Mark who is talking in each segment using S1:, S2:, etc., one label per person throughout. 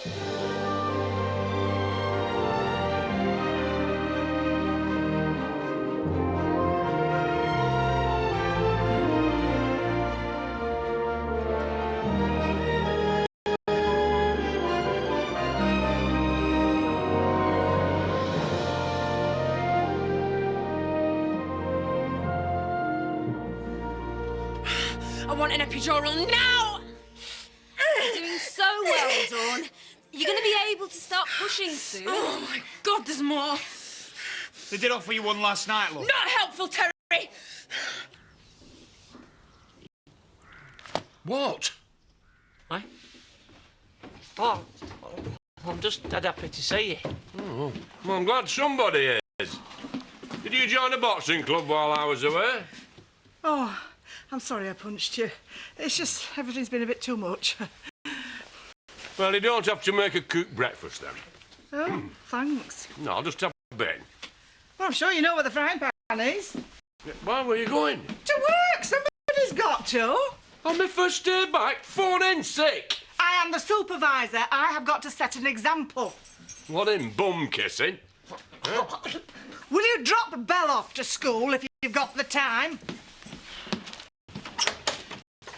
S1: I want an epidural now!
S2: You're doing so well, Dawn. You're going to be able to start pushing soon.
S1: Oh, my God, there's more.
S3: They did offer you one last night, love.
S1: Not helpful, Terry.
S4: What?
S5: Eh? Oh, I'm just dead happy to see you.
S4: Oh, well, I'm glad somebody is. Did you join a boxing club while I was away?
S6: Oh, I'm sorry I punched you. It's just everything's been a bit too much.
S4: Well, you don't have to make a cooked breakfast, then.
S6: Oh, thanks.
S4: No, I'll just have a bin.
S6: Well, I'm sure you know where the frying pan is.
S4: Where were you going?
S6: To work! Somebody's got to.
S4: On my first day back, phone in sick.
S6: I am the supervisor. I have got to set an example.
S4: What in bum kissing?
S6: Will you drop Belle off to school if you've got the time?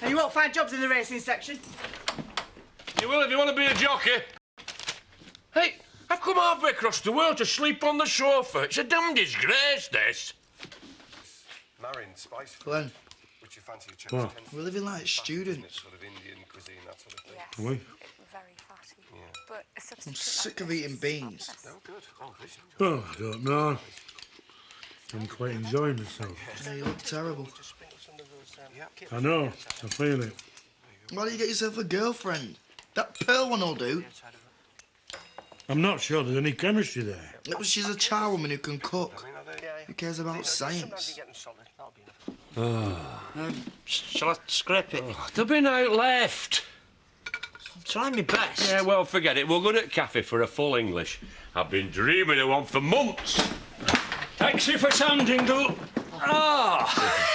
S6: And you won't find jobs in the racing section.
S4: You will if you want to be a jockey. Hey, I've come halfway across the world to sleep on the sofa. It's a damn disgrace, this.
S7: Marrying spice.
S8: Glenn,
S7: Which you fancy a
S8: what? We're living like students.
S7: Sort of Indian cuisine, that sort of thing.
S9: Yes,
S8: We?
S9: very fatty. Yeah. But a substitute
S8: I'm sick of eating beans.
S7: Oh, good. Oh, this.
S10: Oh, I don't know. I'm quite enjoying myself.
S8: Yeah, you look terrible.
S10: I know. I feel it.
S8: Why don't you get yourself a girlfriend? That Pearl one will do.
S10: I'm not sure there's any chemistry there.
S8: Well, she's a charwoman who can cook. Who cares about science?
S5: Shall I scrape it?
S4: There'll be no left.
S5: I'm trying my best.
S4: Yeah, well, forget it. We'll go to a cafe for a full English. I've been dreaming of one for months.
S10: Taxi for Sandingle. Ah,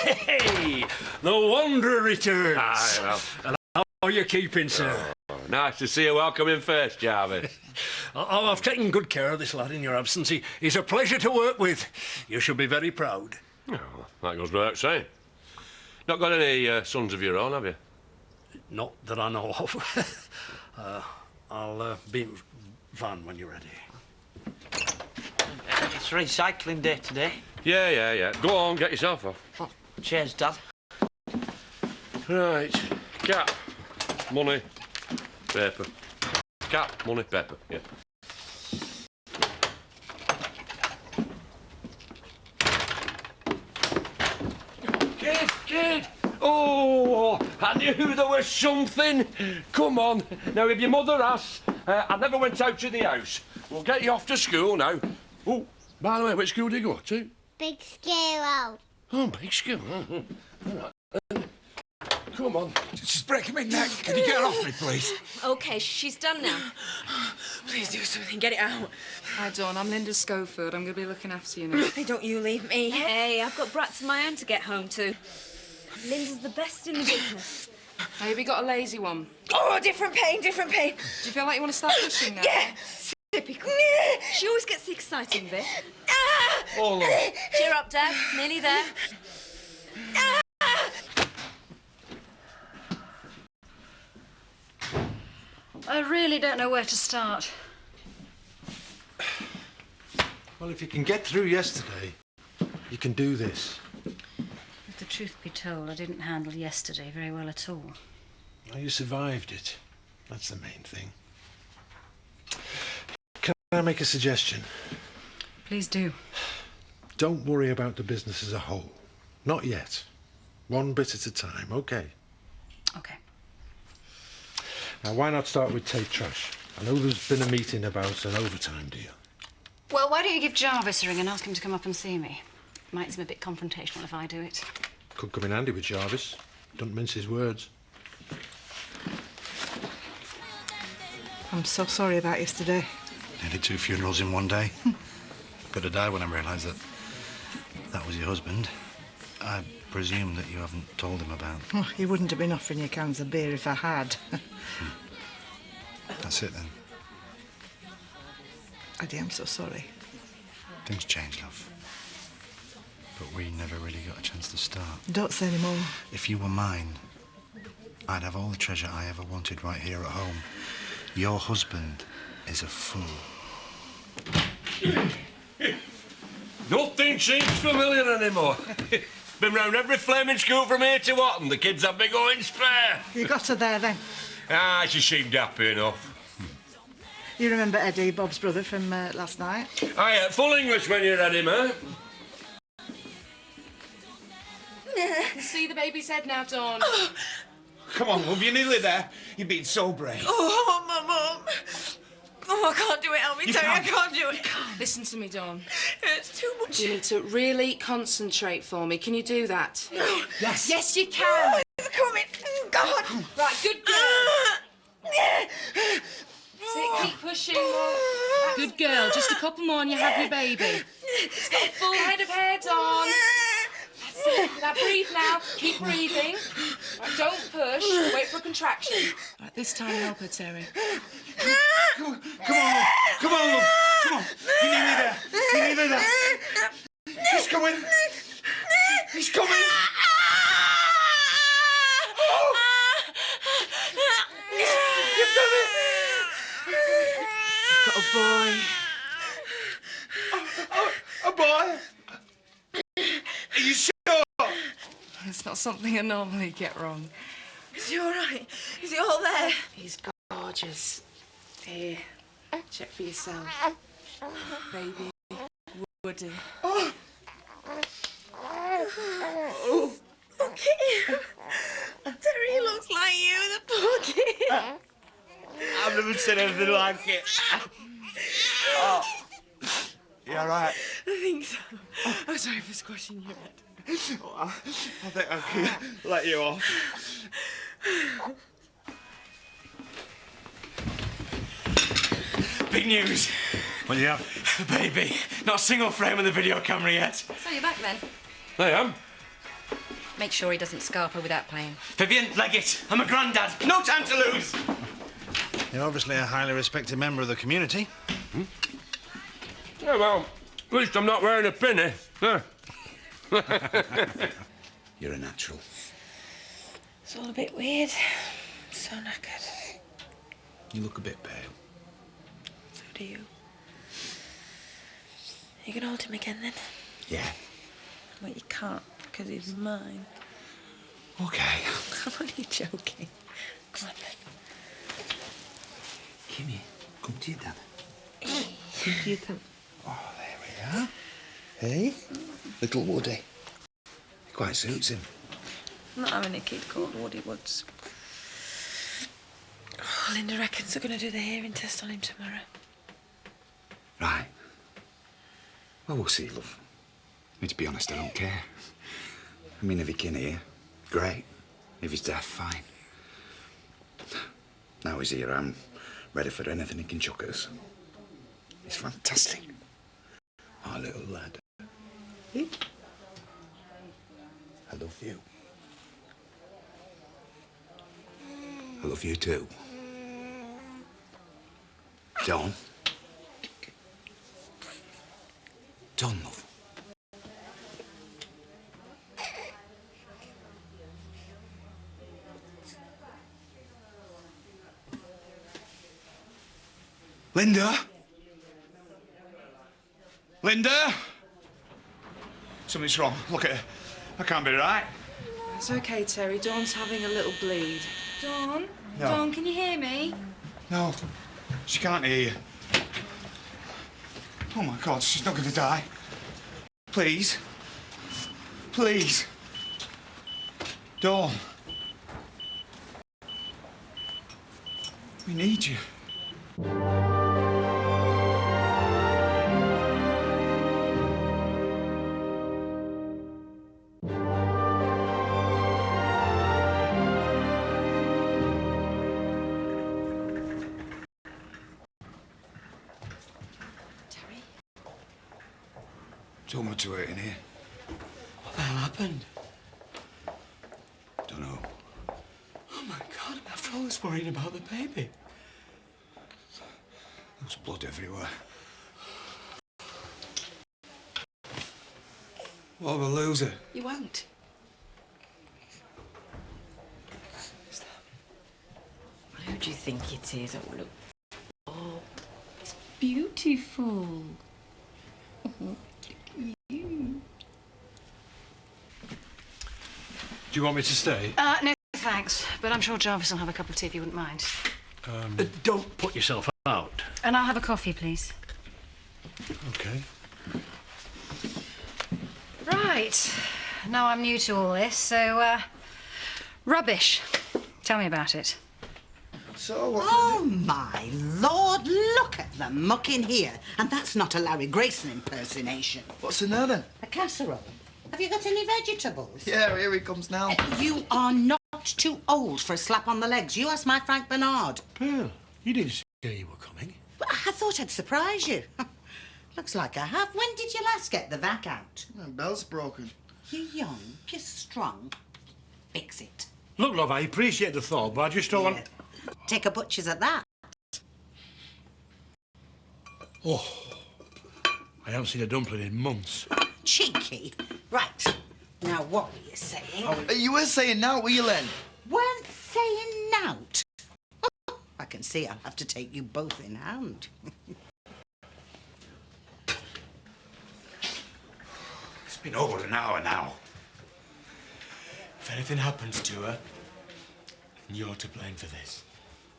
S10: hey, the Wanderer returns.
S4: Aye, well.
S10: And how are you keeping, sir?
S4: Nice to see a welcoming face, Jarvis.
S10: Oh, I've taken good care of this lad in your absence. He's a pleasure to work with. You should be very proud.
S4: Oh, that goes without saying. Not got any sons of your own, have you?
S10: Not that I know of. I'll be in van when you're ready.
S5: It's recycling day today.
S4: Yeah. Go on, get yourself off.
S5: Oh, cheers, Dad.
S4: Right. Cap. Money. Paper. Cap. Money. Paper. Yeah. Kid. Oh, I knew there was something. Come on. Now, if your mother asks, I never went out to the house. We'll get you off to school now. Oh, by the way, which school do you go to?
S11: Big Squirrel.
S4: Oh, big school. All right. Come on.
S3: She's breaking my neck. Can you get her off me, please?
S2: OK, she's done now.
S1: Please do something. Get it out.
S12: Hi, Dawn. I'm Linda Schofield. I'm going to be looking after you now.
S1: Hey, don't you leave me.
S2: Hey, I've got brats of my own to get home to. Linda's the best in the business.
S12: Hey, have you got a lazy one?
S1: Oh, different pain.
S12: Do you feel like you want to start pushing now?
S1: Yeah. Typical.
S2: She always gets the exciting bit.
S4: Oh, look.
S2: Cheer up, Dad. Nearly there. I really don't know where to start.
S10: Well, if you can get through yesterday, you can do this.
S2: If the truth be told, I didn't handle yesterday very well at all.
S10: Well, you survived it. That's the main thing. Can I make a suggestion?
S12: Please do.
S10: Don't worry about the business as a whole. Not yet. One bit at a time, OK?
S2: OK.
S10: Now, why not start with Tate Trash? I know there's been a meeting about an overtime deal.
S2: Well, why don't you give Jarvis a ring and ask him to come up and see me? Might seem a bit confrontational if I do it.
S10: Could come in handy with Jarvis. Don't mince his words.
S6: I'm so sorry about yesterday.
S7: Nearly 2 funerals in one day. Could have died when I realised that was your husband. I presume that you haven't told him about.
S6: Oh, he wouldn't have been offering you cans of beer if I had.
S7: That's it, then.
S6: Eddie, I'm so sorry.
S7: Things change, love. But we never really got a chance to start.
S6: Don't say any more.
S7: If you were mine, I'd have all the treasure I ever wanted right here at home. Your husband is a fool.
S4: Nothing seems familiar anymore. Been round every flaming school from here to Watton. The kids have me going spare.
S6: You got her there, then.
S4: Ah, she seemed happy enough.
S6: You remember Eddie, Bob's brother, from last night?
S4: Aye, full English when you're ready, mate.
S12: See the baby's head now, Dawn.
S3: Come on, love, you're nearly there. You've been so brave.
S1: Oh, my mum. Oh, I can't do it, help me, Terry. I can't do it.
S12: Listen to me, Dawn.
S1: It's too much.
S12: You need to really concentrate for me. Can you do that?
S1: No.
S3: Yes.
S12: Yes, you can.
S1: It's coming. God.
S12: Right, good girl. Sit, keep pushing, Love. Good girl. Just a couple more and you have your baby. It's got a full head of hair, Dawn. That's it. Now breathe now. Keep breathing. Right, don't push. Wait for a contraction. Right, this time help her, Terry.
S3: Come on, love. Come on, love. Come on. You're nearly there. You're nearly there. He's coming. He's coming. Oh. You've done it.
S12: Got a boy.
S3: A boy. Are you sure?
S12: It's not something I normally get wrong.
S1: Is he all right? Is he all there?
S12: He's gorgeous. Here, check for yourself. Baby Woody.
S1: Oh. Look at you. Terry, he looks like you, the poor kid.
S3: I've never seen anything like it. Oh. You all right?
S1: I think so. I'm sorry for squashing your head.
S3: Oh, I think I can let you off. Big news.
S7: What do you have?
S3: A baby. Not a single frame on the video camera yet.
S2: So you're back then?
S4: I am.
S2: Make sure he doesn't scarp her without paying.
S3: Vivian, leg it. I'm a granddad. No time to lose.
S7: You're obviously a highly respected member of the community.
S4: Yeah, well, at least I'm not wearing a pinny. Huh?
S3: You're a natural.
S1: It's all a bit weird. I'm so knackered.
S3: You look a bit pale.
S1: So do you. You can hold him again then?
S3: Yeah.
S1: Well, you can't, because he's mine.
S3: Okay.
S1: I'm only joking. Come on then.
S3: Kimmy, come to your dad.
S1: Come to your dad.
S3: Oh, there we are. Hey, little Woody. It quite suits him.
S1: I'm not having a kid called Woody Woods. Oh, Linda reckons they're going to do the hearing test on him tomorrow.
S3: Right. Well, we'll see, love. I mean, to be honest, I don't care. I mean, if he can hear, great. If he's deaf, fine. Now he's here, I'm ready for anything he can chuck at us. He's fantastic. Our little lad. I love you. I love you too. Dawn. Dawn, love. Linda? Linda? Something's wrong. Look at her. I can't be right.
S12: It's okay, Terry. Dawn's having a little bleed. Dawn?
S3: No.
S12: Dawn, can you hear me?
S3: No, she can't hear you. Oh, my God, she's not going to die. Please. Please. Dawn. We need you. So much to it in here.
S8: What the hell happened?
S3: Don't know.
S8: Oh, my God, after all this worrying about the baby.
S3: There was blood everywhere.
S8: What of a loser?
S2: You won't.
S1: Who do you think it is? Oh, look. Oh,
S12: It's beautiful.
S10: Do you want me to stay?
S2: No, thanks. But I'm sure Jarvis will have a cup of tea if you wouldn't mind.
S10: Don't put yourself out.
S2: And I'll have a coffee, please.
S10: OK.
S2: Right. Now I'm new to all this, so, rubbish. Tell me about it.
S8: So what?
S13: Oh, my Lord, look at them mucking here. And that's not a Larry Grayson impersonation.
S8: What's in there then?
S13: A casserole. Have you got any vegetables?
S8: Yeah, here he comes now.
S13: You are not too old for a slap on the legs. You ask my Frank Bernard.
S10: Pearl, you didn't say you were coming.
S13: Well, I thought I'd surprise you. Looks like I have. When did you last get the vac out?
S8: My bell's broken.
S13: You're young, you're strong. Fix it.
S10: Look, love, I appreciate the thought, but I just don't want...
S13: Take a butcher's at that.
S10: Oh, I haven't seen a dumpling in months.
S13: Cheeky. Right. Now, what were you saying?
S8: Oh, you were saying now, were you, Len?
S13: Weren't saying nout. I can see I'll have to take you both in hand.
S3: It's been over an hour now.
S14: If anything happens to her, you're to blame for this.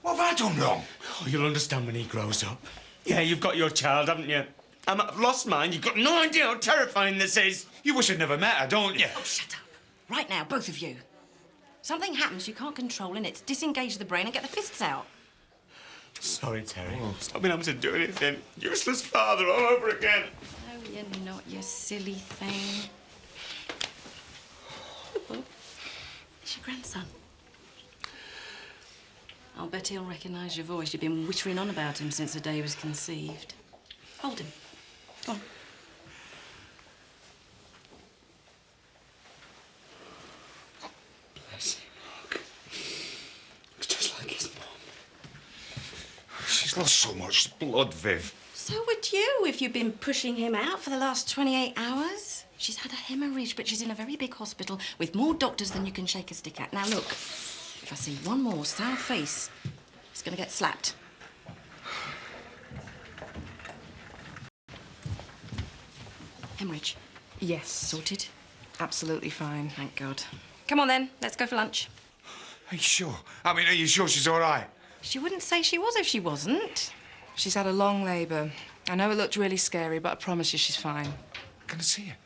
S3: What have I done wrong?
S14: Oh, you'll understand when he grows up. Yeah, you've got your child, haven't you? I've lost mine. You've got no idea how terrifying this is.
S3: You wish I'd never met her, don't you?
S1: Oh, shut up. Right now, both of you. Something happens you can't control and it's disengage the brain and get the fists out.
S14: Sorry, Terry. Stop being able to do anything. Useless father all over again.
S1: No, you're not, you silly thing. Bob, it's your grandson. I'll bet he'll recognise your voice. You've been whittering on about him since the day he was conceived. Hold him. Go on.
S3: Bless him, look. It's just like his mum. She's lost so much blood, Viv.
S1: So would you if you've been pushing him out for the last 28 hours. She's had a hemorrhage, but she's in a very big hospital with more doctors than you can shake a stick at. Now, look, if I see one more sour face, he's going to get slapped. Hemorrhage?
S12: Yes.
S1: Sorted?
S12: Absolutely fine.
S1: Thank God. Come on, then. Let's go for lunch.
S3: Are you sure? I mean, are you sure she's all right?
S1: She wouldn't say she was if she wasn't.
S12: She's had a long labour. I know it looked really scary, but I promise you she's fine.
S3: Can I see her?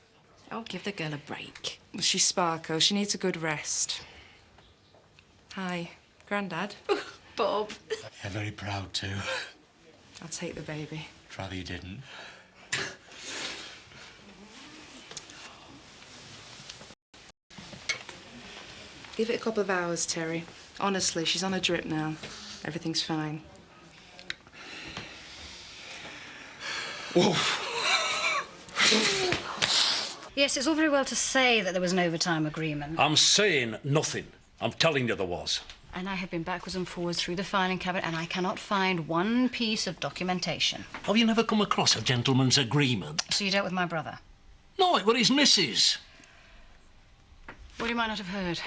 S1: Oh, give the girl a break.
S12: Well, she's Sparko. She needs a good rest. Hi, Grandad.
S1: Bob.
S14: You're very proud, too.
S12: I'll take the baby.
S14: I'd rather you didn't.
S12: Give it a couple of hours, Terry. Honestly, she's on a drip now. Everything's fine.
S3: Whoa.
S2: Yes, it's all very well to say that there was an overtime agreement.
S10: I'm saying nothing. I'm telling you there was.
S2: And I have been backwards and forwards through the filing cabinet and I cannot find one piece of documentation.
S10: Have you never come across a gentleman's agreement?
S2: So you dealt with my brother?
S10: No, it was his missus.
S2: Well, you might not have heard.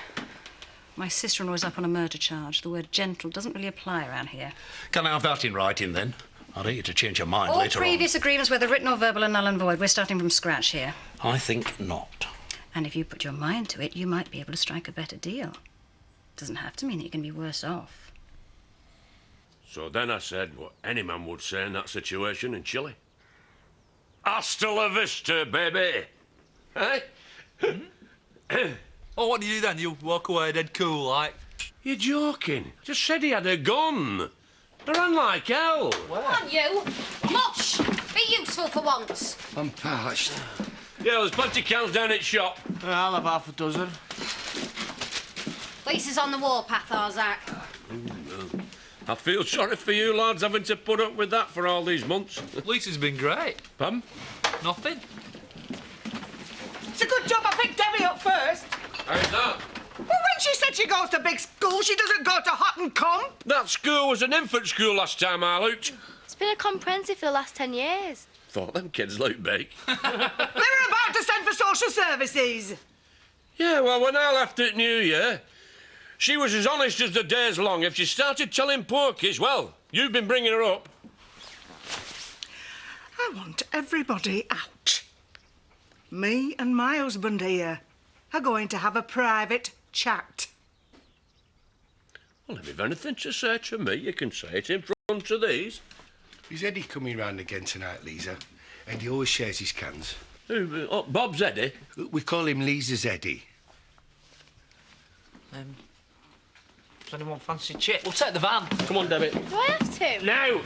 S2: My sister-in-law is up on a murder charge. The word gentle doesn't really apply around here.
S10: Can I have that in writing, then? I'd hate you to change your mind
S2: All
S10: later
S2: previous agreements, whether written or verbal, are null and void. We're starting from scratch here.
S10: on. I think not.
S2: And if you put your mind to it, you might be able to strike a better deal. Doesn't have to mean that you can be worse off.
S4: So then I said what any man would say in that situation in Chile. Hasta la vista, baby. Eh?
S15: Oh, what do you do then? You walk away dead cool, like?
S4: You're joking. Just said he had a gun. They're on like hell.
S16: Come on, you. Mush. Be useful for once.
S3: I'm parched.
S4: Yeah, there's plenty of cans down at shop.
S5: I'll have half a dozen.
S16: Lisa's on the warpath, Arzak.
S4: I feel sorry for you lads having to put up with that for all these months.
S15: Lisa's been great.
S4: Pardon?
S15: Nothing.
S6: It's a good job I picked Debbie up first.
S4: How's that?
S6: Well, when she said she goes to big school, she doesn't go to Hot and Comp.
S4: That school was an infant school last time I looked.
S11: It's been a comprehensive for the last 10 years.
S4: thought them kids looked big.
S6: They were about to send for social services.
S4: Yeah, well, when I left at New Year, she was as honest as the day's long. If she started telling poor kids, well, you've been bringing her up.
S6: I want everybody out. Me and my husband here are going to have a private chat.
S4: Well, if you've anything to say to me, you can say it in front of these.
S17: Is Eddie coming round again tonight, Lisa? Eddie always shares his cans.
S4: Who, Bob's Eddie?
S17: We call him Lisa's Eddie.
S5: Does anyone fancy chip? We'll take the van.
S4: Come on, Debbie.
S16: Do I have to?
S4: Now!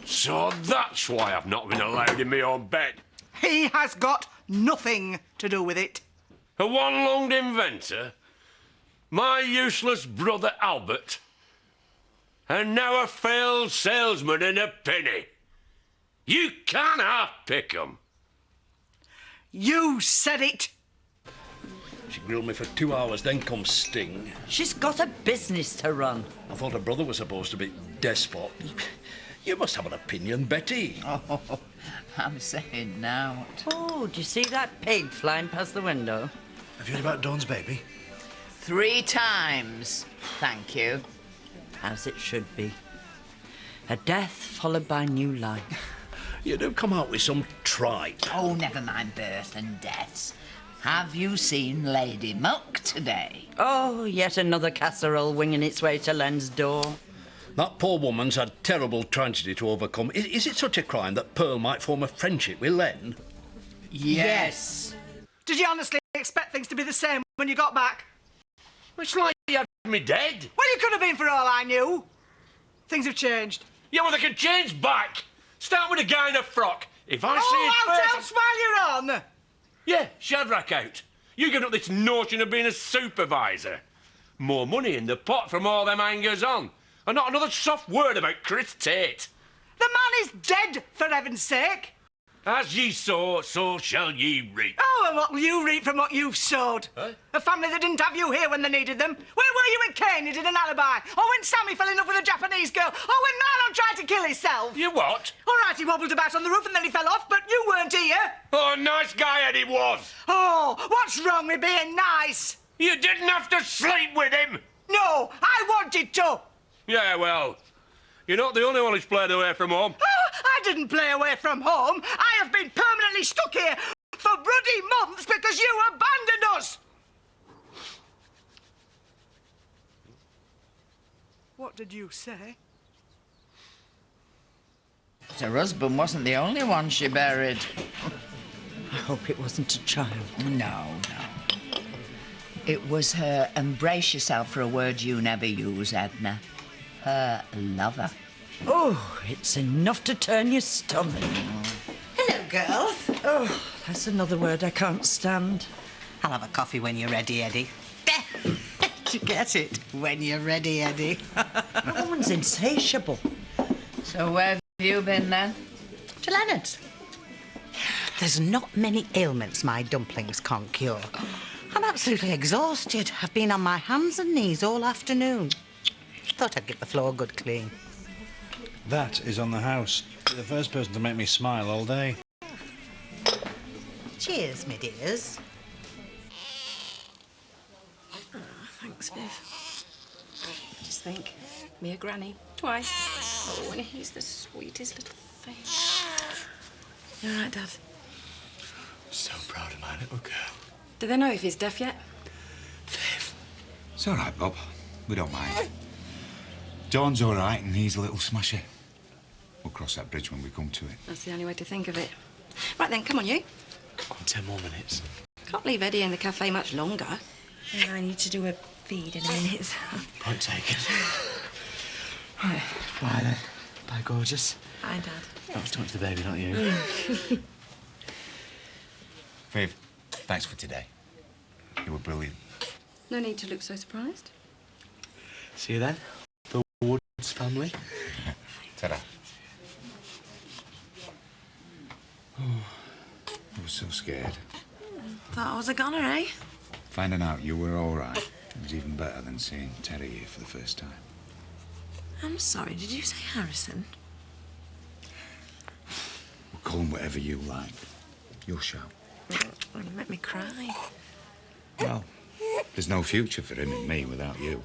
S4: So that's why I've not been allowed in my own bed.
S6: He has got nothing to do with it.
S4: A one-lunged inventor, my useless brother Albert, and now a failed salesman and a penny. You can't half-pick 'em.
S6: You said it.
S10: She grilled me for 2 hours, then comes Sting.
S13: She's got a business to run.
S10: I thought her brother was supposed to be despot. You must have an opinion, Betty.
S18: Oh, I'm saying now.
S13: Oh, do you see that pig flying past the window?
S7: Have you heard about Dawn's baby?
S18: 3 times, thank you.
S13: As it should be. A death followed by new life.
S10: You do come out with some trite.
S18: Oh, never mind birth and deaths. Have you seen Lady Muck today?
S13: Oh, yet another casserole winging its way to Len's door.
S10: That poor woman's had terrible tragedy to overcome. Is it such a crime that Pearl might form a friendship with Len?
S18: Yes.
S6: Did you honestly expect things to be the same when you got back?
S4: It's like you had me dead.
S6: Well, you could have been for all I knew. Things have changed.
S4: Yeah, well, they can change back. Start with a guy in a frock. If I see his
S6: out,
S4: face...
S6: out, smile you're on!
S4: Yeah, Shadrach out. You give up this notion of being a supervisor. More money in the pot from all them hangers on. And not another soft word about Chris Tate.
S6: The man is dead, for heaven's sake.
S4: As ye sow, so shall ye reap.
S6: Oh, and what will you reap from what you've sowed?
S4: Huh?
S6: A family that didn't have you here when they needed them. Where were you when Kane needed an alibi? Or when Sammy fell in love with a Japanese girl? Or when Marlon tried to kill himself?
S4: You what?
S6: All right, he wobbled about on the roof and then he fell off, but you weren't here.
S4: Oh, nice guy Eddie was.
S6: Oh, what's wrong with being nice?
S4: You didn't have to sleep with him.
S6: No, I wanted to.
S4: Yeah, well, you're not the only one who's played away from home.
S6: Oh, I didn't play away from home. I have been permanently stuck here for bloody months because you abandoned us. What did you say?
S18: Her husband wasn't the only one she buried.
S13: I hope it wasn't a child.
S18: No. It was her embrace yourself for a word you never use, Edna. Her lover.
S13: Oh, it's enough to turn your stomach. Hello, girls. Oh, that's another word I can't stand. I'll have a coffee when you're ready, Eddie. Did you get it? When you're ready, Eddie. The woman's insatiable.
S18: So where have you been, then?
S13: To Leonard's. There's not many ailments my dumplings can't cure. I'm absolutely exhausted. I've been on my hands and knees all afternoon. Thought I'd get the floor good clean.
S7: That is on the house. You're the first person to make me smile all day.
S13: Cheers, me dears.
S1: Oh, thanks, Viv. Just think, me a granny, twice. Oh, and he's the sweetest little thing. You all right, Dad?
S17: So proud of my little girl.
S1: Do they know if he's deaf yet?
S3: It's all right, Bob. We don't mind. Dawn's all right and he's a little smasher. We'll cross that bridge when we come to it.
S1: That's the only way to think of it. Right then, come on, you.
S14: Come on, 10 more minutes.
S1: Can't leave Eddie in the cafe much longer.
S12: Yeah, I need to do a feed in a minute.
S14: Point taken. Right. Bye, then. Bye, gorgeous.
S12: Hi, Dad.
S14: I was talking to the baby, not you.
S3: Viv, thanks for today. You were brilliant.
S1: No need to look so surprised.
S14: See you then, the Woods family.
S3: Ta-da. Oh, I was so scared.
S12: Thought I was a goner, eh?
S3: Finding out you were all right was even better than seeing Terry here for the first time.
S19: I'm sorry, did you say Harrison?
S3: Well, call him whatever you like. You'll shout.
S19: Oh, you make me cry.
S3: Well, there's no future for him and me without you.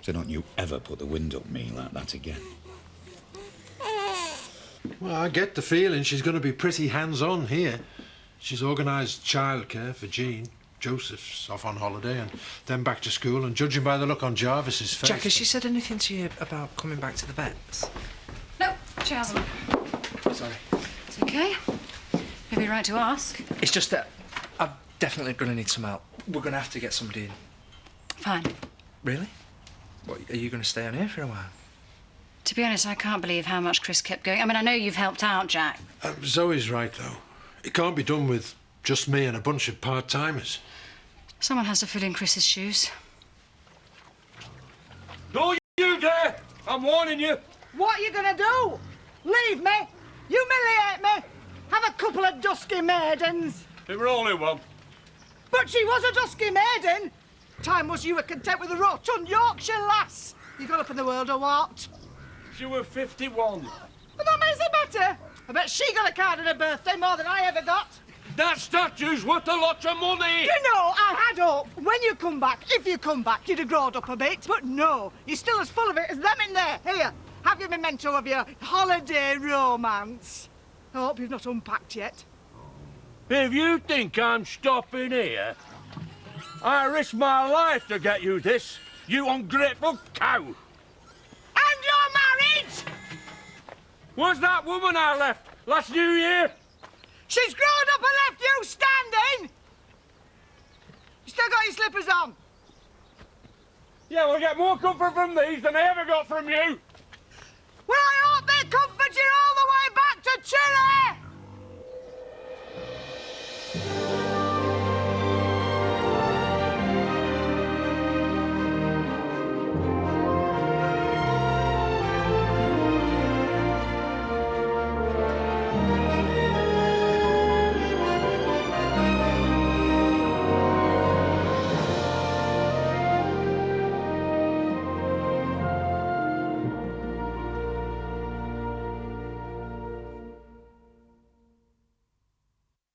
S3: So don't you ever put the wind up me like that again.
S20: Well, I get the feeling she's going to be pretty hands-on here. She's organised childcare for Jean. Joseph's off on holiday and then back to school, and judging by the look on Jarvis's face...
S21: Jack, has she said anything to you about coming back to the vets?
S2: No, she hasn't.
S21: Sorry.
S2: It's okay. Maybe right to ask.
S21: It's just that I'm definitely going to need some help. We're going to have to get somebody in.
S2: Fine.
S21: Really? What, are you going to stay on here for a while?
S2: To be honest, I can't believe how much Chris kept going. I mean, I know you've helped out, Jack.
S20: Zoe's right, though. It can't be done with just me and a bunch of part-timers.
S2: Someone has to fill in Chris's shoes.
S4: Don't you dare! I'm warning you.
S6: What are you going to do? Leave me? Humiliate me? Have a couple of dusky maidens?
S4: It were only one.
S6: But she was a dusky maiden. Time was you were content with a rotund Yorkshire lass. You got up in the world or what?
S4: She were 51.
S6: But that makes it better. I bet she got a card on her birthday more than I ever got.
S4: That statue's worth a lot of money.
S6: You know, I had hope. When you come back, if you come back, you'd have grown up a bit. But no, you're still as full of it as them in there. Here, have your memento of your holiday romance. I hope you've not unpacked yet.
S4: If you think I'm stopping here, I risk my life to get you this, you ungrateful cow.
S6: And you're married?
S4: Was that woman I left last New Year?
S6: She's grown up and left you standing. You still got your slippers on?
S4: Yeah, we'll get more comfort from these than I ever got from you.
S6: Well, I hope they comfort you all